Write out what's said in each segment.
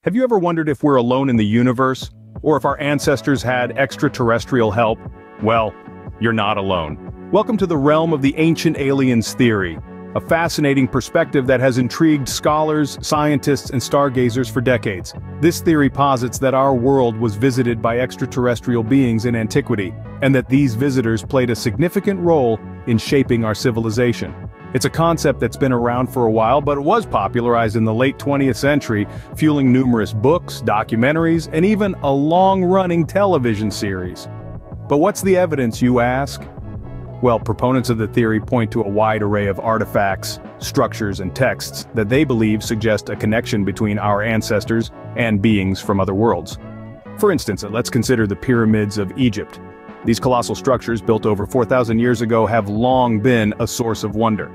Have you ever wondered if we're alone in the universe, or if our ancestors had extraterrestrial help? Well, you're not alone. Welcome to the realm of the ancient aliens theory, a fascinating perspective that has intrigued scholars, scientists, and stargazers for decades. This theory posits that our world was visited by extraterrestrial beings in antiquity, and that these visitors played a significant role in shaping our civilization. It's a concept that's been around for a while, but it was popularized in the late 20th century, fueling numerous books, documentaries, and even a long-running television series. But what's the evidence, you ask? Well, proponents of the theory point to a wide array of artifacts, structures, and texts that they believe suggest a connection between our ancestors and beings from other worlds. For instance, let's consider the pyramids of Egypt. These colossal structures, built over 4,000 years ago, have long been a source of wonder.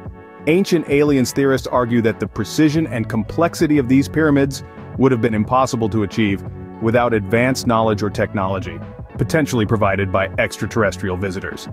Ancient aliens theorists argue that the precision and complexity of these pyramids would have been impossible to achieve without advanced knowledge or technology, potentially provided by extraterrestrial visitors.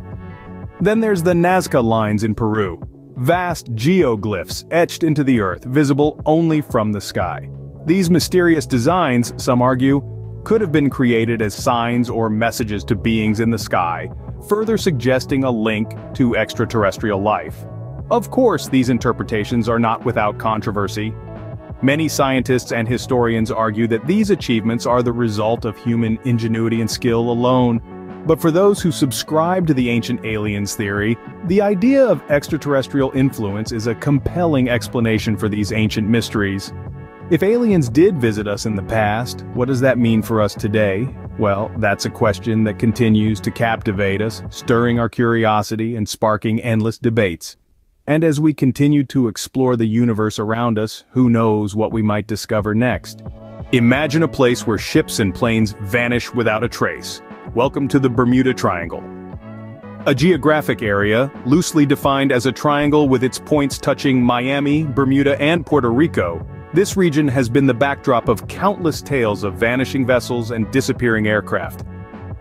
Then there's the Nazca lines in Peru, vast geoglyphs etched into the earth, visible only from the sky. These mysterious designs, some argue, could have been created as signs or messages to beings in the sky, further suggesting a link to extraterrestrial life. Of course, these interpretations are not without controversy. Many scientists and historians argue that these achievements are the result of human ingenuity and skill alone. But for those who subscribe to the ancient aliens theory, the idea of extraterrestrial influence is a compelling explanation for these ancient mysteries. If aliens did visit us in the past, what does that mean for us today? Well, that's a question that continues to captivate us, stirring our curiosity and sparking endless debates. And as we continue to explore the universe around us, who knows what we might discover next? Imagine a place where ships and planes vanish without a trace. Welcome to the Bermuda Triangle. A geographic area, loosely defined as a triangle with its points touching Miami, Bermuda, and Puerto Rico, this region has been the backdrop of countless tales of vanishing vessels and disappearing aircraft.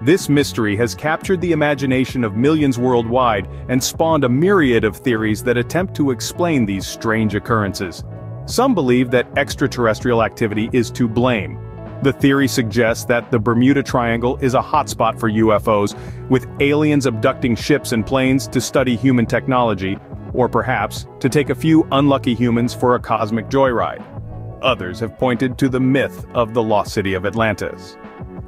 This mystery has captured the imagination of millions worldwide and spawned a myriad of theories that attempt to explain these strange occurrences. Some believe that extraterrestrial activity is to blame. The theory suggests that the Bermuda Triangle is a hotspot for UFOs, with aliens abducting ships and planes to study human technology, or perhaps to take a few unlucky humans for a cosmic joyride. Others have pointed to the myth of the lost city of Atlantis.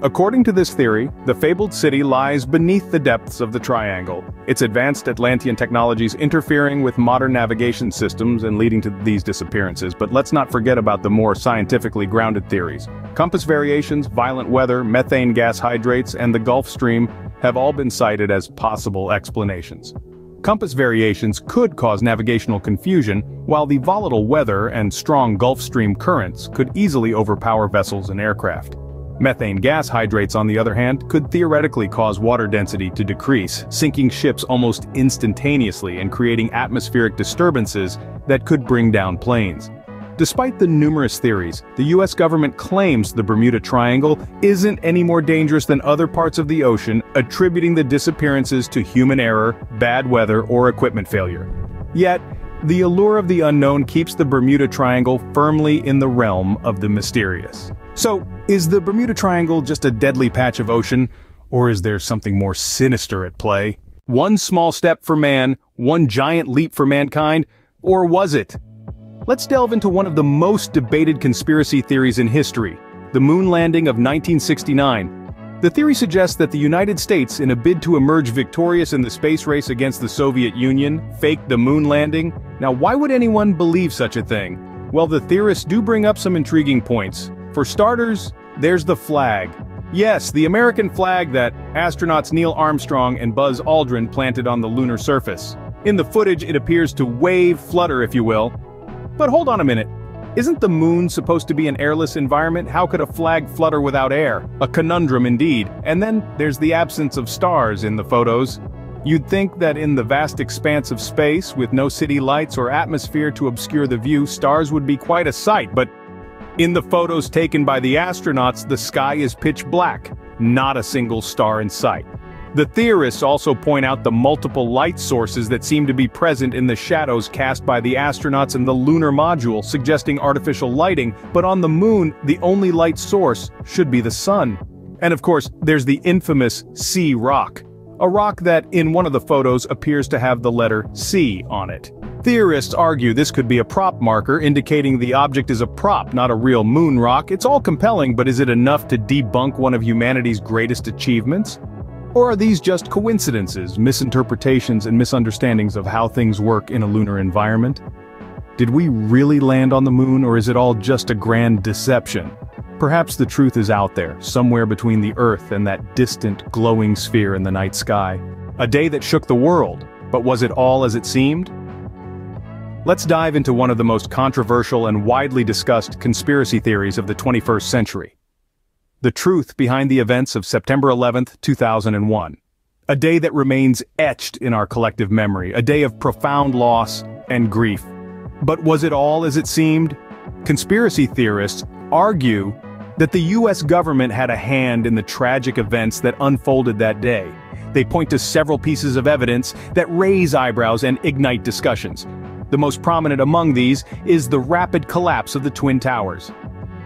According to this theory, the fabled city lies beneath the depths of the triangle, its advanced Atlantean technologies interfering with modern navigation systems and leading to these disappearances. But let's not forget about the more scientifically grounded theories. Compass variations, violent weather, methane gas hydrates, and the Gulf Stream have all been cited as possible explanations. Compass variations could cause navigational confusion, while the volatile weather and strong Gulf Stream currents could easily overpower vessels and aircraft. Methane gas hydrates, on the other hand, could theoretically cause water density to decrease, sinking ships almost instantaneously and creating atmospheric disturbances that could bring down planes. Despite the numerous theories, the US government claims the Bermuda Triangle isn't any more dangerous than other parts of the ocean, attributing the disappearances to human error, bad weather, or equipment failure. Yet, the allure of the unknown keeps the Bermuda Triangle firmly in the realm of the mysterious. So, is the Bermuda Triangle just a deadly patch of ocean, or is there something more sinister at play? One small step for man, one giant leap for mankind, or was it? Let's delve into one of the most debated conspiracy theories in history, the moon landing of 1969. The theory suggests that the United States, in a bid to emerge victorious in the space race against the Soviet Union, faked the moon landing. Now, why would anyone believe such a thing? Well, the theorists do bring up some intriguing points. For starters, there's the flag. Yes, the American flag that astronauts Neil Armstrong and Buzz Aldrin planted on the lunar surface. In the footage, it appears to wave, flutter, if you will. But hold on a minute. Isn't the moon supposed to be an airless environment? How could a flag flutter without air? A conundrum indeed. And then there's the absence of stars in the photos. You'd think that in the vast expanse of space, with no city lights or atmosphere to obscure the view, stars would be quite a sight, but in the photos taken by the astronauts, the sky is pitch black, not a single star in sight. The theorists also point out the multiple light sources that seem to be present in the shadows cast by the astronauts in the lunar module, suggesting artificial lighting, but on the moon, the only light source should be the sun. And of course, there's the infamous C rock. A rock that, in one of the photos, appears to have the letter C on it. Theorists argue this could be a prop marker indicating the object is a prop, not a real moon rock. It's all compelling, but is it enough to debunk one of humanity's greatest achievements? Or are these just coincidences, misinterpretations, and misunderstandings of how things work in a lunar environment? Did we really land on the moon, or is it all just a grand deception? Perhaps the truth is out there, somewhere between the Earth and that distant, glowing sphere in the night sky. A day that shook the world, but was it all as it seemed? Let's dive into one of the most controversial and widely discussed conspiracy theories of the 21st century. The truth behind the events of September 11, 2001. A day that remains etched in our collective memory, a day of profound loss and grief. But was it all as it seemed? Conspiracy theorists argue that the US government had a hand in the tragic events that unfolded that day. They point to several pieces of evidence that raise eyebrows and ignite discussions. The most prominent among these is the rapid collapse of the Twin Towers.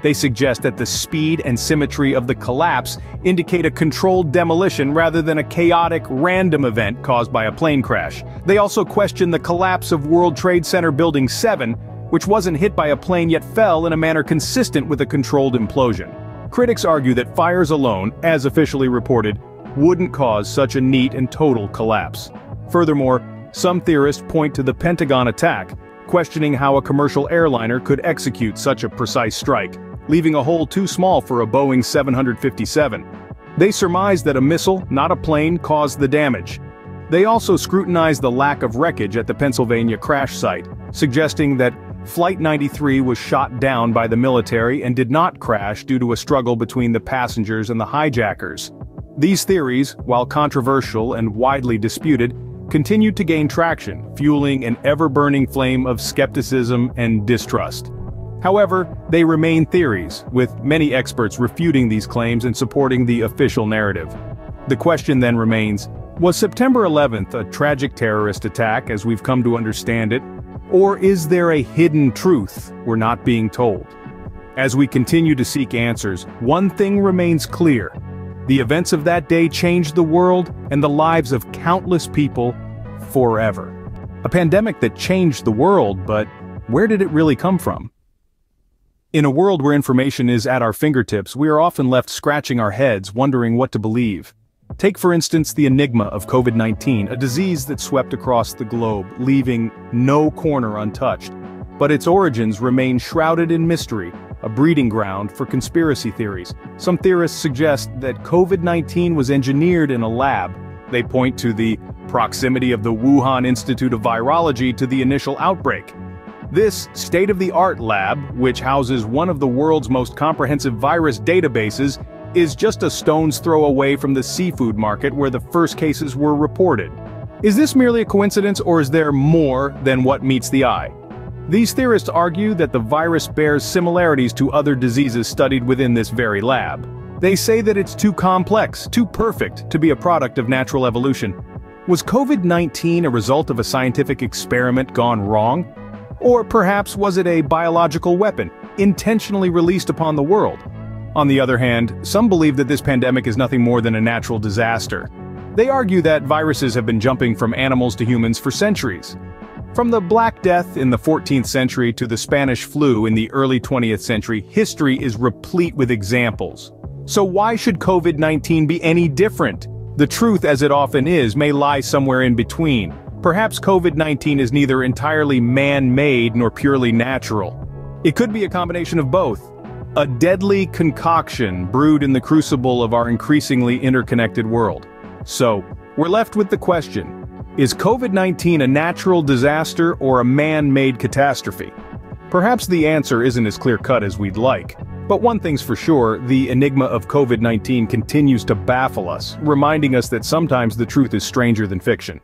They suggest that the speed and symmetry of the collapse indicate a controlled demolition rather than a chaotic, random event caused by a plane crash. They also question the collapse of World Trade Center Building 7, which wasn't hit by a plane yet fell in a manner consistent with a controlled implosion. Critics argue that fires alone, as officially reported, wouldn't cause such a neat and total collapse. Furthermore, some theorists point to the Pentagon attack, questioning how a commercial airliner could execute such a precise strike, leaving a hole too small for a Boeing 757. They surmise that a missile, not a plane, caused the damage. They also scrutinize the lack of wreckage at the Pennsylvania crash site, suggesting that Flight 93 was shot down by the military and did not crash due to a struggle between the passengers and the hijackers. These theories, while controversial and widely disputed, continued to gain traction, fueling an ever-burning flame of skepticism and distrust. However, they remain theories, with many experts refuting these claims and supporting the official narrative. The question then remains, was September 11th a tragic terrorist attack as we've come to understand it, or is there a hidden truth we're not being told? As we continue to seek answers, one thing remains clear. The events of that day changed the world and the lives of countless people forever. A pandemic that changed the world, but where did it really come from? In a world where information is at our fingertips, we are often left scratching our heads, wondering what to believe. Take for instance the enigma of COVID-19, a disease that swept across the globe, leaving no corner untouched. But its origins remain shrouded in mystery, a breeding ground for conspiracy theories. Some theorists suggest that COVID-19 was engineered in a lab. They point to the proximity of the Wuhan Institute of Virology to the initial outbreak. This state-of-the-art lab, which houses one of the world's most comprehensive virus databases, is just a stone's throw away from the seafood market where the first cases were reported. Is this merely a coincidence, or is there more than what meets the eye? These theorists argue that the virus bears similarities to other diseases studied within this very lab. They say that it's too complex, too perfect, to be a product of natural evolution. Was COVID-19 a result of a scientific experiment gone wrong? Or perhaps was it a biological weapon, intentionally released upon the world? On the other hand, some believe that this pandemic is nothing more than a natural disaster. They argue that viruses have been jumping from animals to humans for centuries. From the Black Death in the 14th century to the Spanish flu in the early 20th century, history is replete with examples. So why should COVID-19 be any different? The truth, as it often is, may lie somewhere in between. Perhaps COVID-19 is neither entirely man-made nor purely natural. It could be a combination of both. A deadly concoction brewed in the crucible of our increasingly interconnected world. So, we're left with the question, is COVID-19 a natural disaster or a man-made catastrophe? Perhaps the answer isn't as clear-cut as we'd like. But one thing's for sure, the enigma of COVID-19 continues to baffle us, reminding us that sometimes the truth is stranger than fiction.